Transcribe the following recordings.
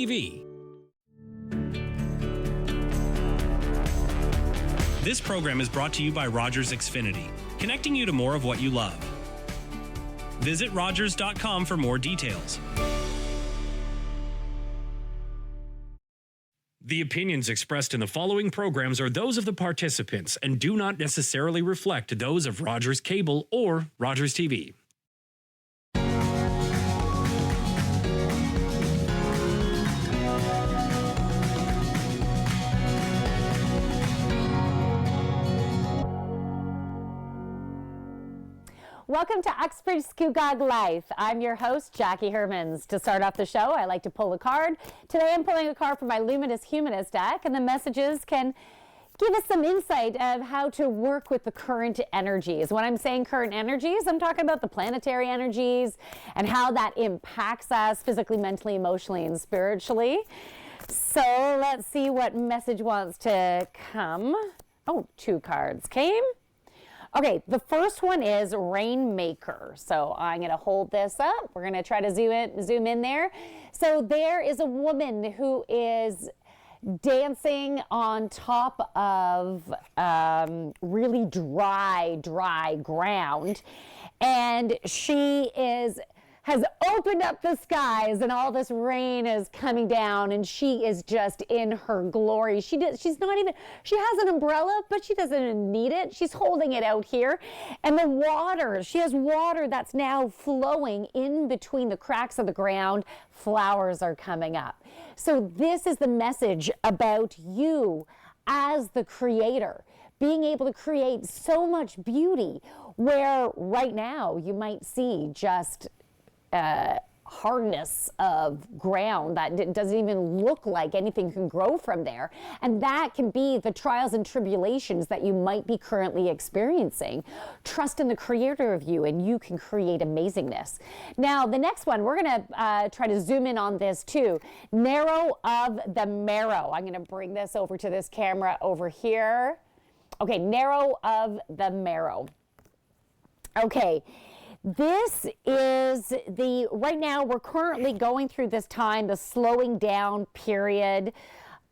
TV. This program is brought to you by Rogers Xfinity, connecting you to more of what you love. Visit Rogers.com for more details. The opinions expressed in the following programs are those of the participants and do not necessarily reflect those of Rogers Cable or Rogers TV. Welcome to Uxbridge Scugog Life. I'm your host, Jackie Hermans. To start off the show, I like to pull a card. Today I'm pulling a card from my Luminous Humanist deck, and the messages can give us some insight of how to work with the current energies. When I'm saying current energies, I'm talking about the planetary energies and how that impacts us physically, mentally, emotionally, and spiritually. So let's see what message wants to come. Oh, 2 cards came. Okay, the first one is Rainmaker. So I'm going to hold this up. We're going to try to zoom in there. So there is a woman who is dancing on top of really dry ground. And she has opened up the skies and all this rain is coming down and she is just in her glory. She has an umbrella, but she doesn't need it. She's holding it out here. And the water, she has water that's now flowing in between the cracks of the ground. Flowers are coming up. So this is the message about you as the creator, being able to create so much beauty where right now you might see just hardness of ground that doesn't even look like anything can grow from there. And that can be the trials and tribulations that you might be currently experiencing. Trust in the creator of you and you can create amazingness. Now, the next one, we're going to try to zoom in on this too. Narrow of the marrow. I'm going to bring this over to this camera over here. Okay, narrow of the marrow. Okay. This is right now we're currently going through this time, the slowing down period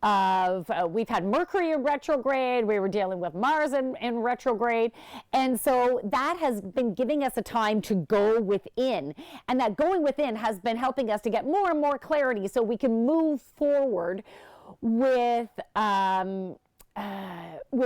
of, we've had Mercury in retrograde, we were dealing with Mars in retrograde, and so that has been giving us a time to go within, and that going within has been helping us to get more and more clarity so we can move forward with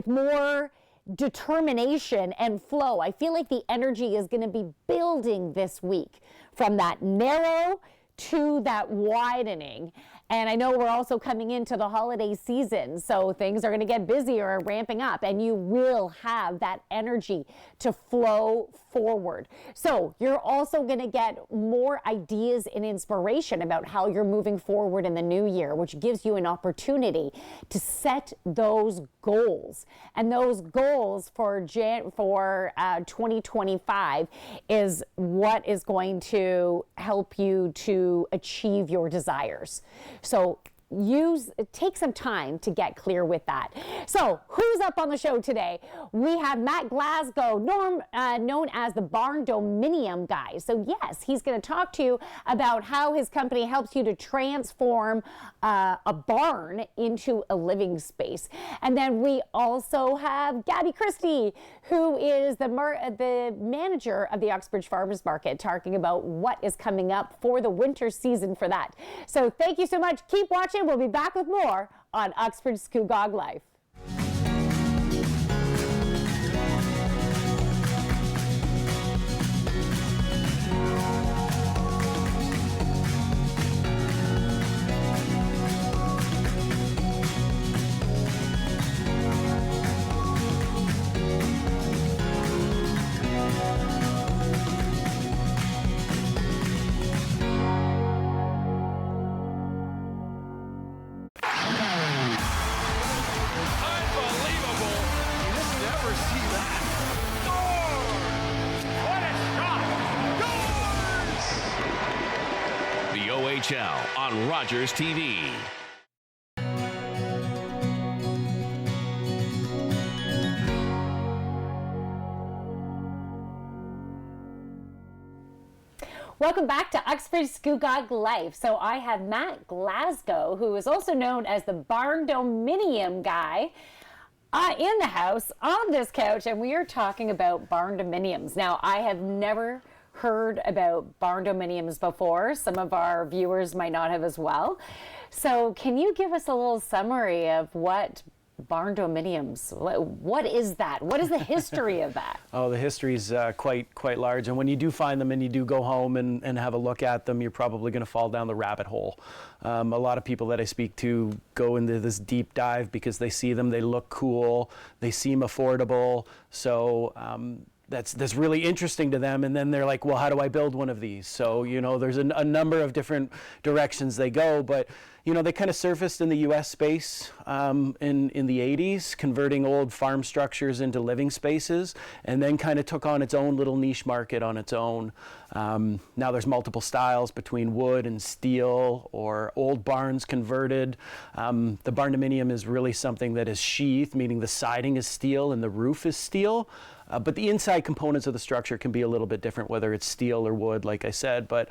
more determination and flow. I feel like the energy is going to be building this week from that narrow to that widening. And I know we're also coming into the holiday season, so things are going to get busier and ramping up, and you will have that energy to flow forward. So you're also going to get more ideas and inspiration about how you're moving forward in the new year, which gives you an opportunity to set those goals. And those goals for 2025 is what is going to help you to achieve your desires. So take some time to get clear with that. So who's up on the show today? We have Matt Glasgow, known as the Barn Dominium guy. So yes, he's going to talk to you about how his company helps you to transform a barn into a living space. And then we also have Gabby Christie, who is the manager of the Uxbridge Farmers Market, talking about what is coming up for the winter season for that. So thank you so much. Keep watching. We'll be back with more on Uxbridge Scugog Life. On Rogers TV. Welcome back to Uxbridge Scugog Life. So I have Matt Glasgow, who is also known as the barn-dominium guy, in the house on this couch, and we are talking about barn-dominiums. Now, I have never heard about barn-dominiums before. Some of our viewers might not have as well. So can you give us a little summary of what barn-dominiums, what is that? What is the history of that? Oh, the history is quite large, and when you do find them and you do go home and have a look at them, you're probably going to fall down the rabbit hole. A lot of people that I speak to go into this deep dive because they see them, they look cool, they seem affordable, so that's really interesting to them, and then they're like, well, how do I build one of these? So, you know, there's a number of different directions they go, but you know, they kind of surfaced in the U.S. space in the 80s, converting old farm structures into living spaces, and then kind of took on its own little niche market on its own. Now there's multiple styles between wood and steel, or old barns converted. The barn-dominium is really something that is sheathed, meaning the siding is steel and the roof is steel. But the inside components of the structure can be a little bit different, whether it's steel or wood, like I said. But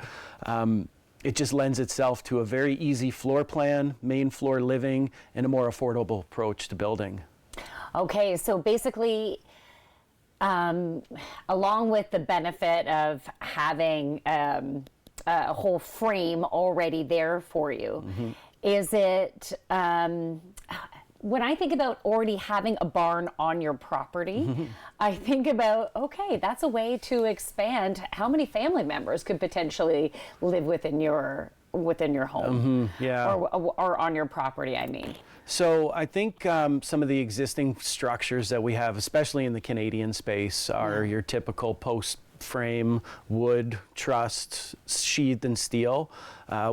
it just lends itself to a very easy floor plan, main floor living, and a more affordable approach to building. Okay, so basically, along with the benefit of having a whole frame already there for you, is it, when I think about already having a barn on your property, I think about, okay, that's a way to expand. How many family members could potentially live within your home? Yeah. Or on your property, I mean. So I think some of the existing structures that we have, especially in the Canadian space, are your typical post frame, wood, trussed, sheathed in steel,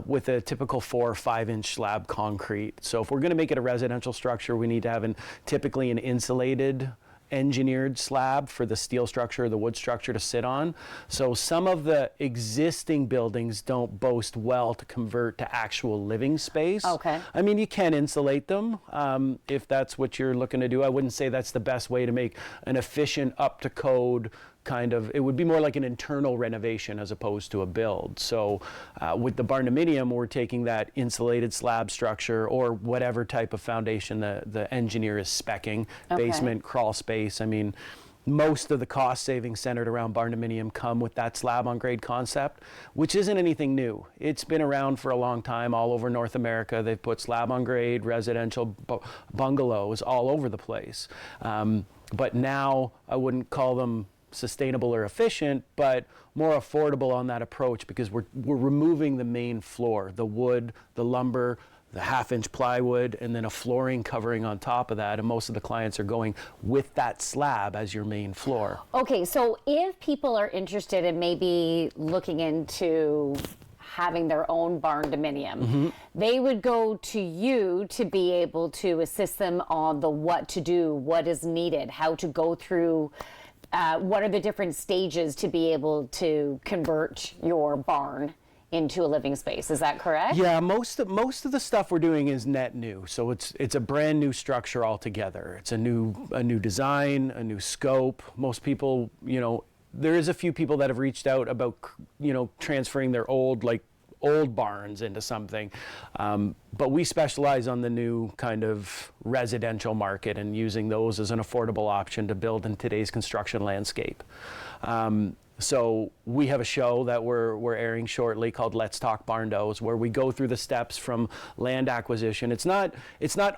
with a typical 4 or 5 inch slab concrete. So if we're going to make it a residential structure, we need to have typically an insulated engineered slab for the steel structure or the wood structure to sit on. So some of the existing buildings don't boast well to convert to actual living space. Okay. I mean, you can insulate them if that's what you're looking to do. I wouldn't say that's the best way to make an efficient, up to code kind of, it would be more like an internal renovation as opposed to a build. So with the barn-dominium, we're taking that insulated slab structure or whatever type of foundation the engineer is speccing, basement, crawl space. I mean, most of the cost savings centered around barn-dominium come with that slab on grade concept, which isn't anything new. It's been around for a long time all over North America. They've put slab on grade residential bungalows all over the place. But now I wouldn't call them sustainable or efficient, but more affordable on that approach, because we're removing the main floor, the wood, the lumber, the 1/2 inch plywood, and then a flooring covering on top of that. And most of the clients are going with that slab as your main floor. Okay, so if people are interested in maybe looking into having their own barn-dominium, they would go to you to be able to assist them on the what to do, what is needed, how to go through. What are the different stages to be able to convert your barn into a living space? Is that correct? Yeah, most of the stuff we're doing is net new. So it's a brand new structure altogether. It's a new design, a new scope. Most people, you know, there is a few people that have reached out about, you know, transferring their old barns into something, but we specialize on the new kind of residential market and using those as an affordable option to build in today's construction landscape. So we have a show that we're airing shortly called Let's Talk Barn-Dos, where we go through the steps from land acquisition. It's not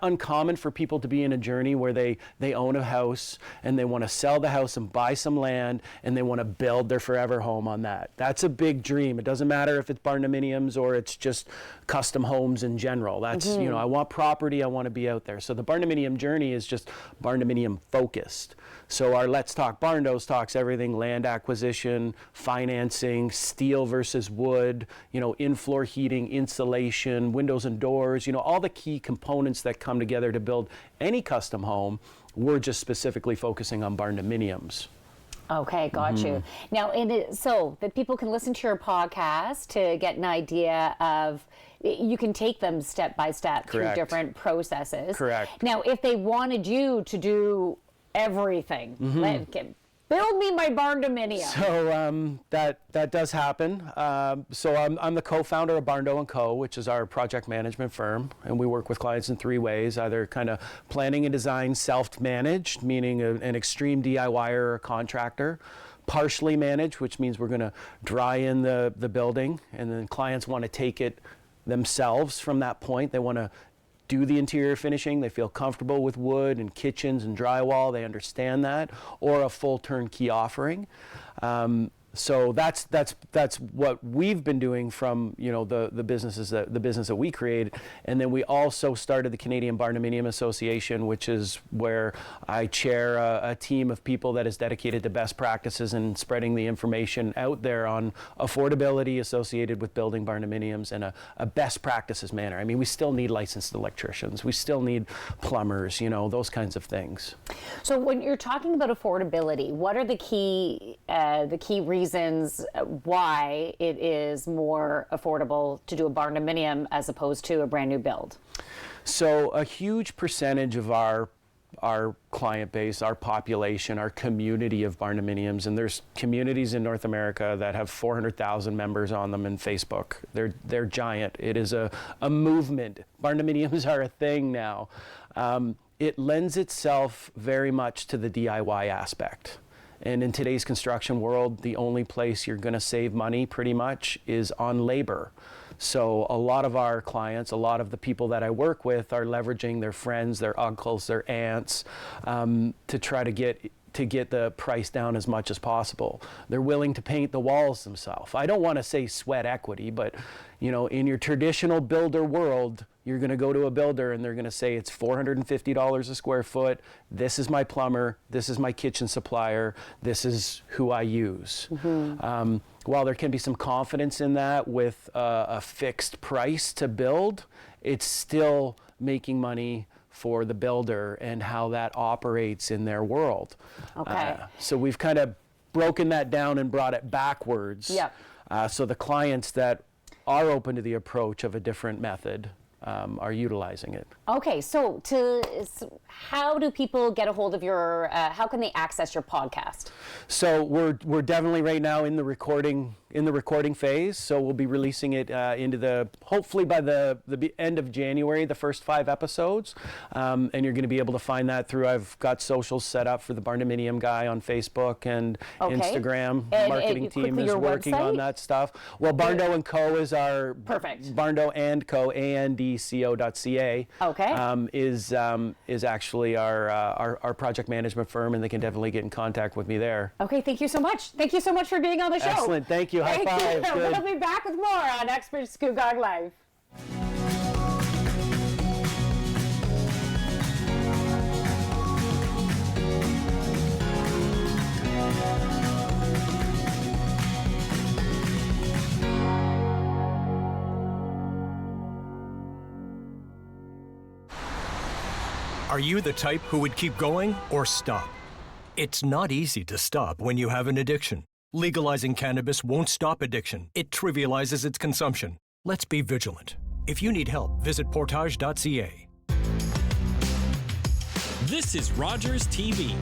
uncommon for people to be in a journey where they own a house and they want to sell the house and buy some land and they want to build their forever home on that. That's a big dream. It doesn't matter if it's barn-dominiums or it's just custom homes in general. That's, you know, I want property, I want to be out there. So the barn-dominium journey is just barn-dominium focused. So our Let's Talk Barn-Dos talks everything land acquisition, financing, steel versus wood, you know, in-floor heating, insulation, windows and doors, you know, all the key components that come together to build any custom home. We're just specifically focusing on barn-dominiums. Okay, got you. Now, so that people can listen to your podcast to get an idea of, you can take them step by step through different processes. Correct. Now, if they wanted you to do everything, Build me my barn dominium. So that does happen. So I'm the co-founder of Barndo & Co., which is our project management firm, and we work with clients in three ways: either kind of planning and design self-managed, meaning an extreme DIYer or a contractor; partially managed, which means we're going to dry in the building, and then clients want to take it themselves from that point. They want to do the interior finishing, they feel comfortable with wood and kitchens and drywall, they understand that, or a full turnkey offering. So that's what we've been doing from the business that we created, and then we also started the Canadian Barndominium Association, which is where I chair a team of people that is dedicated to best practices and spreading the information out there on affordability associated with building barndominiums in a best practices manner. I mean, we still need licensed electricians, we still need plumbers, those kinds of things. So when you're talking about affordability, what are the key reasons why it is more affordable to do a barndominium as opposed to a brand new build? So a huge percentage of our client base, our population, our community of barndominiums, and there's communities in North America that have 400,000 members on them in Facebook. They're giant. It is a movement. Barndominiums are a thing now. It lends itself very much to the DIY aspect. And in today's construction world, the only place you're going to save money pretty much is on labor. So a lot of our clients, a lot of the people that I work with are leveraging their friends, their uncles, their aunts to try to get the price down as much as possible. They're willing to paint the walls themselves. I don't want to say sweat equity, but in your traditional builder world, you're going to go to a builder and they're going to say it's $450 a square foot. This is my plumber. This is my kitchen supplier. This is who I use. Mm-hmm. While there can be some confidence in that with a fixed price to build, it's still making money for the builder and how that operates in their world. Okay. So we've kind of broken that down and brought it backwards. Yep. So the clients that are open to the approach of a different method are utilizing it. Okay, so how do people get a hold of your, how can they access your podcast? So we're definitely right now in the recording phase. So we'll be releasing it hopefully by the end of January, the first 5 episodes. And you're going to be able to find that through, I've got socials set up for the Barndominium guy on Facebook and Instagram. Marketing team is working on that stuff. Well, Barndo & Co. is our perfect. Barndo & Co. ANDCO.ca. Okay. Is actually our project management firm, and they can definitely get in contact with me there. Okay, thank you so much. Thank you so much for being on the show. Excellent, thank you. High five. Good. We'll be back with more on Uxbridge Scugog Life. Are you the type who would keep going or stop? It's not easy to stop when you have an addiction. Legalizing cannabis won't stop addiction. It trivializes its consumption. Let's be vigilant. If you need help, visit portage.ca. This is Rogers TV.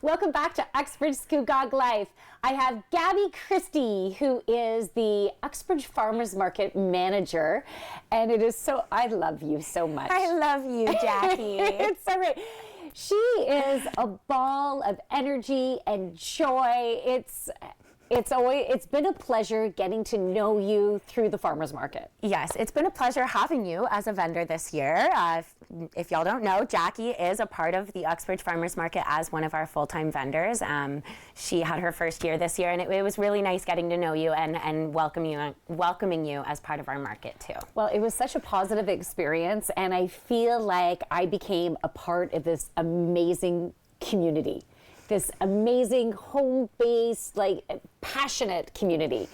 Welcome back to Uxbridge Scugog Life. I have Gabby Christie, who is the Uxbridge Farmers Market Manager. And it is so, I love you so much. I love you, Jackie. It's so great. She is a ball of energy and joy. It's been a pleasure getting to know you through the farmers market. Yes, it's been a pleasure having you as a vendor this year. If y'all don't know, Jackie is a part of the Uxbridge Farmers Market as one of our full-time vendors. She had her first year this year, and it was really nice getting to know you and welcoming you as part of our market too. Well, it was such a positive experience, and I feel like I became a part of this amazing community. This amazing home-based, passionate community.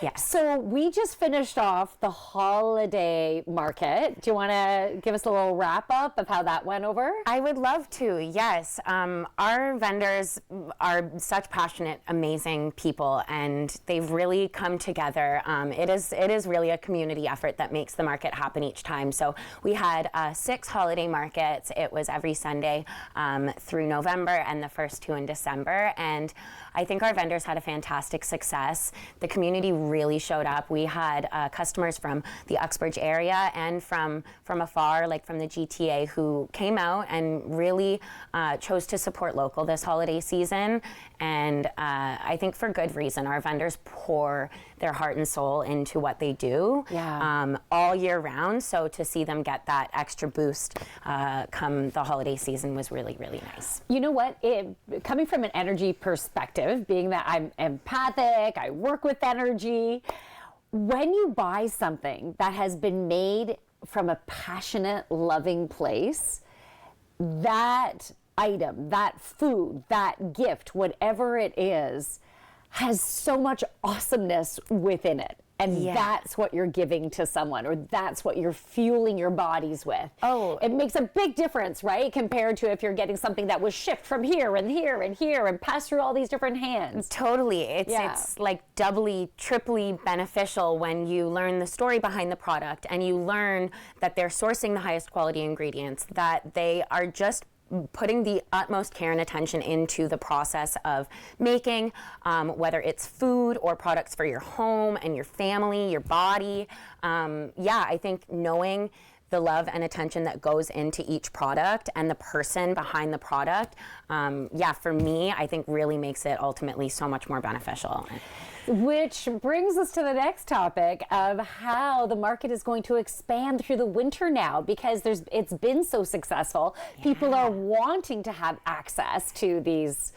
Yes. So we just finished off the holiday market. Do you want to give us a little wrap up of how that went over? I would love to, yes. Our vendors are such passionate, amazing people, and they've really come together. It is really a community effort that makes the market happen each time. So we had 6 holiday markets. It was every Sunday through November and the first 2 in December. And I think our vendors had a fantastic success. The community really showed up. We had customers from the Uxbridge area and from afar, like from the GTA, who came out and really chose to support local this holiday season. And I think for good reason. Our vendors pour their heart and soul into what they do all year round. So to see them get that extra boost come the holiday season was really, really nice. You know what? Coming from an energy perspective, being that I'm empathic, I work with energy, when you buy something that has been made from a passionate, loving place, that item, that food, that gift, whatever it is, has so much awesomeness within it. And that's what you're giving to someone, or that's what you're fueling your bodies with. Oh. It makes a big difference, right? Compared to if you're getting something that was shipped from here and here and here and passed through all these different hands. Totally. It's like doubly, triply beneficial when you learn the story behind the product and you learn that they're sourcing the highest quality ingredients, that they are just putting the utmost care and attention into the process of making, whether it's food or products for your home and your family, your body. I think knowing the love and attention that goes into each product and the person behind the product, for me, I think really makes it ultimately so much more beneficial. Which brings us to the next topic of how the market is going to expand through the winter now, because it's been so successful. People are wanting to have access to these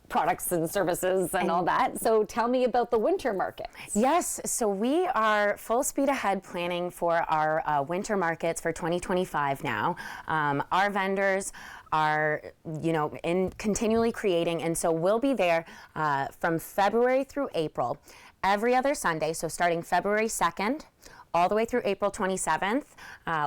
products and services and all that. So tell me about the winter markets. Yes, so we are full speed ahead planning for our winter markets for 2025 now. Our vendors are, in continually creating, and so we'll be there from February through April, every other Sunday. So starting February 2nd, all the way through April 27th.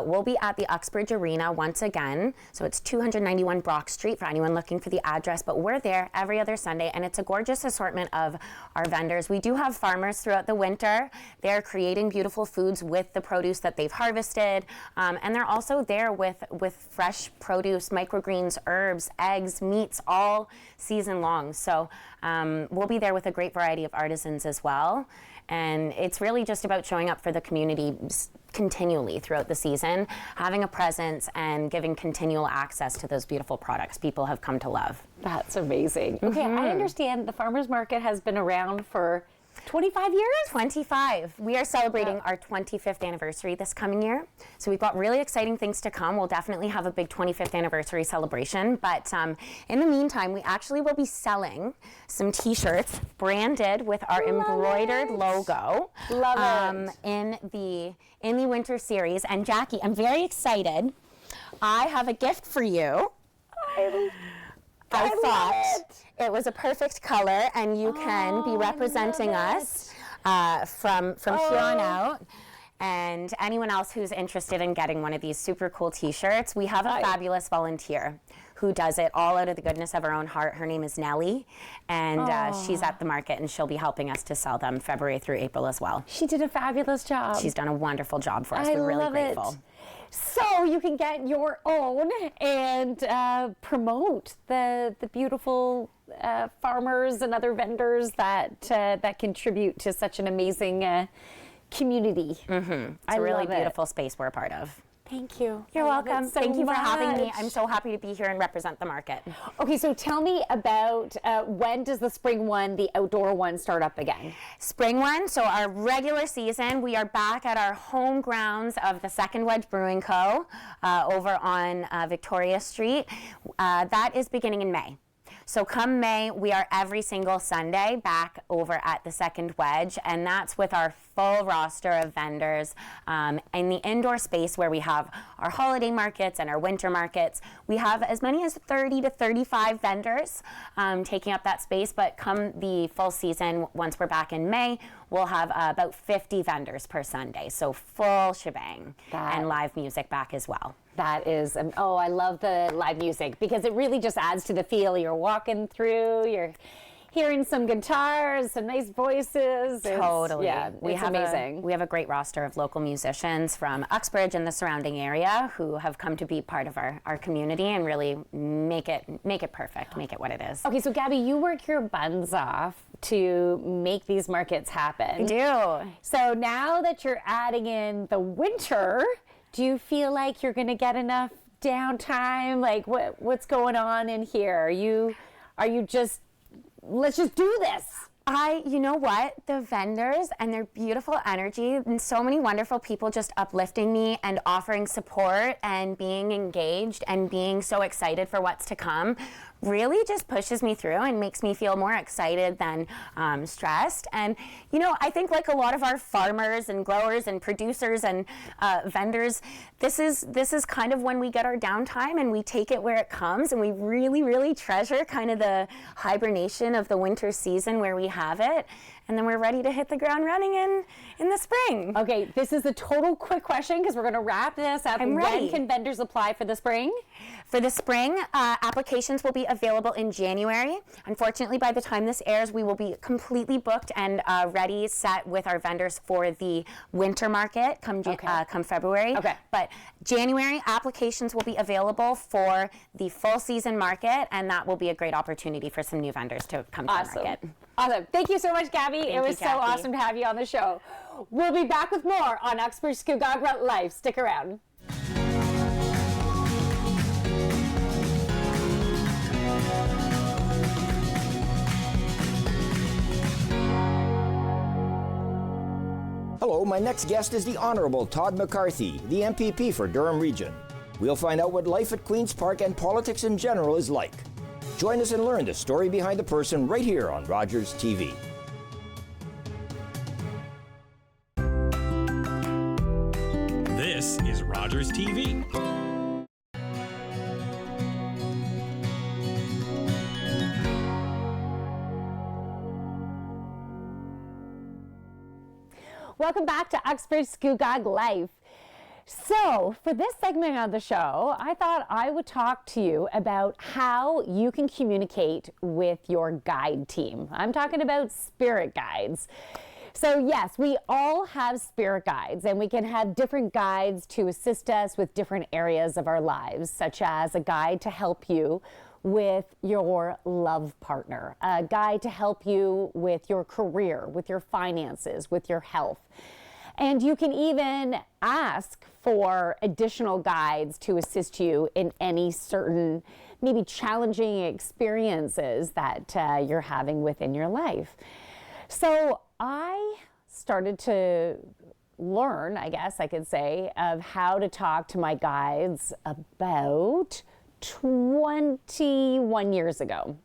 We'll be at the Uxbridge Arena once again. So it's 291 Brock Street for anyone looking for the address, but we're there every other Sunday, and it's a gorgeous assortment of our vendors. We do have farmers throughout the winter. They're creating beautiful foods with the produce that they've harvested, and they're also there with fresh produce, microgreens, herbs, eggs, meats, all season long. So we'll be there with a great variety of artisans as well. And it's really just about showing up for the community continually throughout the season, having a presence and giving continual access to those beautiful products people have come to love. That's amazing. Okay, I understand the farmers market has been around for 25 years? 25. We are celebrating our 25th anniversary this coming year. So we've got really exciting things to come. We'll definitely have a big 25th anniversary celebration. But in the meantime, we actually will be selling some t-shirts branded with our embroidered logo. Love it. In the winter series. And Jackie, I'm very excited. I have a gift for you. I thought it was a perfect color, and you can be representing us from here on out. And anyone else who's interested in getting one of these super cool t-shirts, we have a fabulous volunteer who does it all out of the goodness of her own heart. Her name is Nellie, and she's at the market, and she'll be helping us to sell them February through April as well. She did a fabulous job. She's done a wonderful job for us. We're really grateful. It. So you can get your own and promote the beautiful farmers and other vendors that contribute to such an amazing community. It's a really beautiful space we're a part of. Thank you. You're welcome. So Thank you for much. having me. I'm so happy to be here and represent the market. Okay, so tell me about when does the spring one, the outdoor one, start up again? Spring one, so our regular season, we are back at our home grounds of the Second Wedge Brewing Co. Over on Victoria Street. That is beginning in May. So come May, we are every single Sunday back over at the Second Wedge, and that's with our full roster of vendors. In the indoor space where we have our holiday markets and our winter markets, we have as many as 30 to 35 vendors taking up that space, but come the full season, once we're back in May, we'll have about 50 vendors per Sunday, so full shebang, and live music back as well. That is, oh, I love the live music because it really just adds to the feel. You're walking through, you're hearing some guitars, some nice voices. Totally. It's amazing. We have a great roster of local musicians from Uxbridge and the surrounding area who have come to be part of our community and really make it perfect, make it what it is. Okay, so Gabby, you work your buns off to make these markets happen. I do. So now that you're adding in the winter, do you feel like you're going to get enough downtime? Like what's going on in here? Are you just, let's just do this? You know what? The vendors and their beautiful energy and so many wonderful people just uplifting me and offering support and being engaged and being so excited for what's to come really just pushes me through and makes me feel more excited than stressed. And, you know, I think like a lot of our farmers and growers and producers and vendors, this is kind of when we get our downtime and we take it where it comes, and we really, really treasure kind of the hibernation of the winter season where we have it. And then we're ready to hit the ground running in the spring. Okay, this is a total quick question because we're going to wrap this up. I'm ready. When can vendors apply for the spring? For the spring, applications will be available in January. Unfortunately, by the time this airs, we will be completely booked and ready, set with our vendors for the winter market come February. Okay. But January, applications will be available for the full season market, and that will be a great opportunity for some new vendors to come to the market. Awesome. Thank you so much, Gabby. It was so awesome to have you on the show. We'll be back with more on Uxbridge Scugog Life. Stick around. Hello, my next guest is the Honourable Todd McCarthy, the MPP for Durham Region. We'll find out what life at Queen's Park and politics in general is like. Join us and learn the story behind the person right here on Rogers TV. This is Rogers TV. Welcome back to Uxbridge Scugog Life. So, for this segment of the show, I thought I would talk to you about how you can communicate with your guide team. I'm talking about spirit guides. So yes, we all have spirit guides, and we can have different guides to assist us with different areas of our lives, such as a guide to help you with your love partner, a guide to help you with your career, with your finances, with your health. And you can even ask for additional guides to assist you in any certain, maybe challenging experiences that you're having within your life. So I started to learn, I guess I could say, of how to talk to my guides about 21 years ago.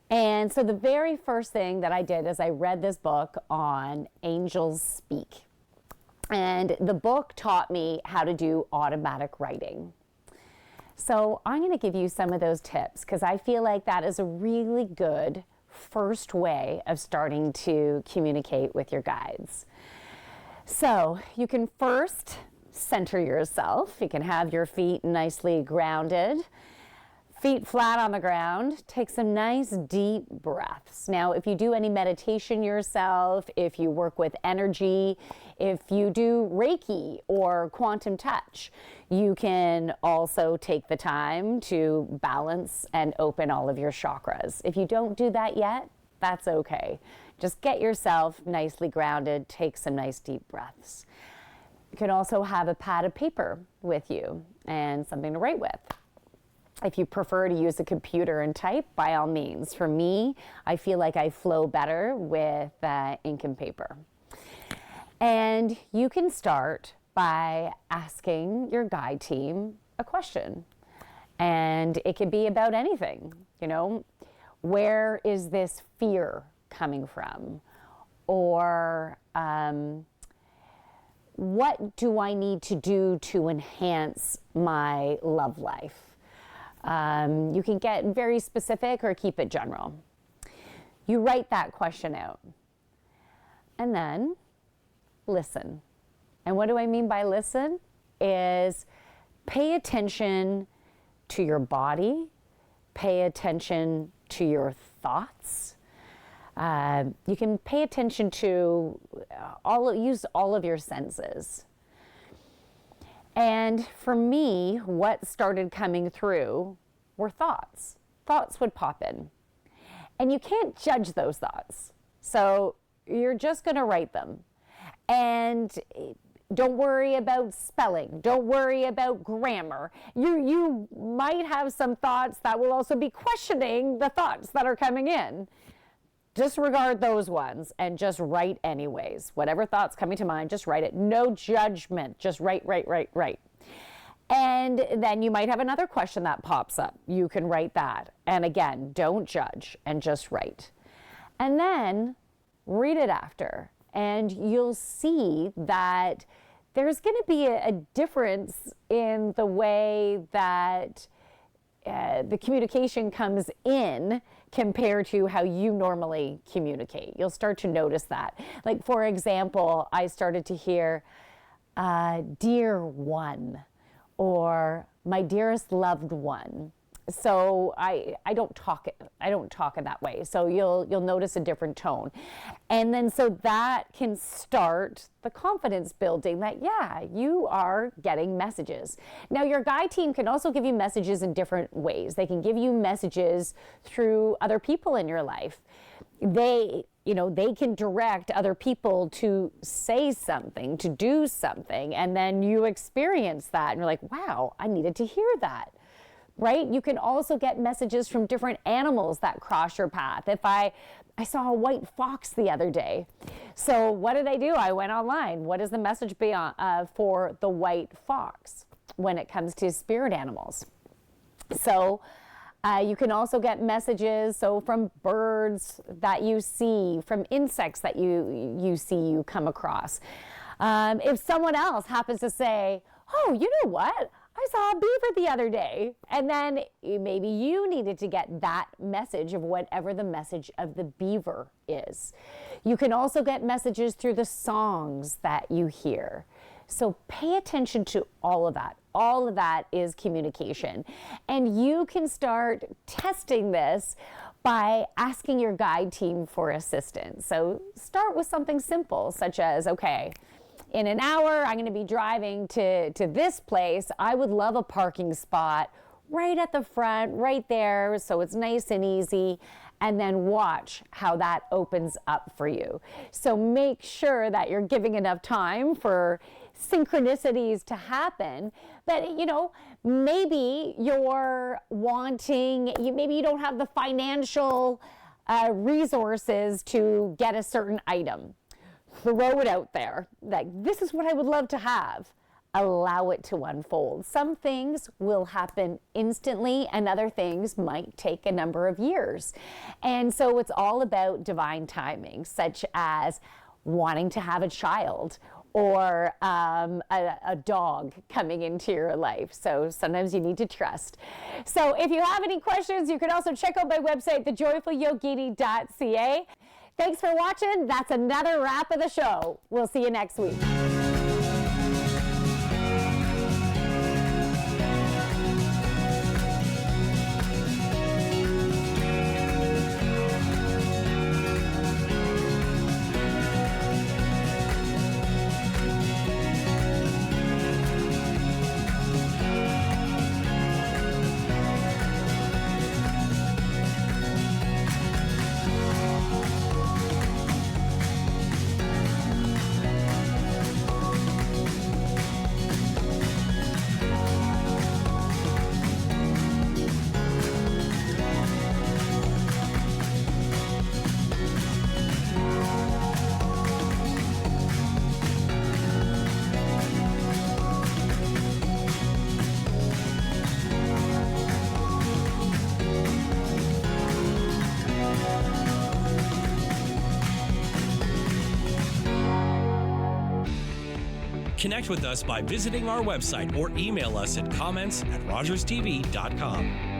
And so the very first thing that I did is I read this book on Angels Speak. And the book taught me how to do automatic writing. So I'm going to give you some of those tips because I feel like that is a really good first way of starting to communicate with your guides. So you can first center yourself. You can have your feet nicely grounded, feet flat on the ground. Take some nice deep breaths. Now, if you do any meditation yourself, if you work with energy, if you do Reiki or quantum touch, you can also take the time to balance and open all of your chakras. If you don't do that yet, that's okay. Just get yourself nicely grounded, take some nice deep breaths. You can also have a pad of paper with you and something to write with. If you prefer to use a computer and type, by all means. For me, I feel like I flow better with ink and paper. And you can start by asking your guide team a question. And it could be about anything, you know. Where is this fear coming from? Or what do I need to do to enhance my love life? You can get very specific or keep it general. You write that question out. And then listen. And what do I mean by listen? Is pay attention to your body, pay attention to your thoughts. You can pay attention to use all of your senses. And for me, what started coming through were thoughts. Thoughts would pop in. And you can't judge those thoughts. So you're just going to write them. And don't worry about spelling. Don't worry about grammar. You might have some thoughts that will also be questioning the thoughts that are coming in. Disregard those ones and just write anyways. Whatever thoughts coming to mind, just write it. No judgment. Just write. And then you might have another question that pops up. You can write that. And again, don't judge and just write. And then read it after. And you'll see that there's going to be a difference in the way that the communication comes in compared to how you normally communicate. You'll start to notice that. Like, for example, I started to hear, dear one, or my dearest loved one. So I don't talk in that way. So you'll notice a different tone. And then so that can start the confidence building that, yeah, you are getting messages. Now, your guide team can also give you messages in different ways. They can give you messages through other people in your life. They can direct other people to say something, to do something, and then you experience that and you're like, wow, I needed to hear that. Right? You can also get messages from different animals that cross your path. If I saw a white fox the other day. So what did I do? I went online. What is the message for the white fox when it comes to spirit animals? So you can also get messages from birds that you see, from insects that you see you come across. If someone else happens to say, oh, you know what? I saw a beaver the other day. And then maybe you needed to get that message of whatever the message of the beaver is. You can also get messages through the songs that you hear. So pay attention to all of that. All of that is communication. And you can start testing this by asking your guide team for assistance. So start with something simple, such as, okay, in an hour, I'm going to be driving to this place. I would love a parking spot right at the front, right there, so it's nice and easy. And then watch how that opens up for you. So make sure that you're giving enough time for synchronicities to happen. But, maybe you're maybe you don't have the financial resources to get a certain item. Throw it out there. Like, this is what I would love to have. Allow it to unfold. Some things will happen instantly and other things might take a number of years. And so it's all about divine timing, such as wanting to have a child or a dog coming into your life. So sometimes you need to trust. So if you have any questions, you can also check out my website, thejoyfulyogini.ca. Thanks for watching. That's another wrap of the show. We'll see you next week. Connect with us by visiting our website or email us at comments@rogerstv.com.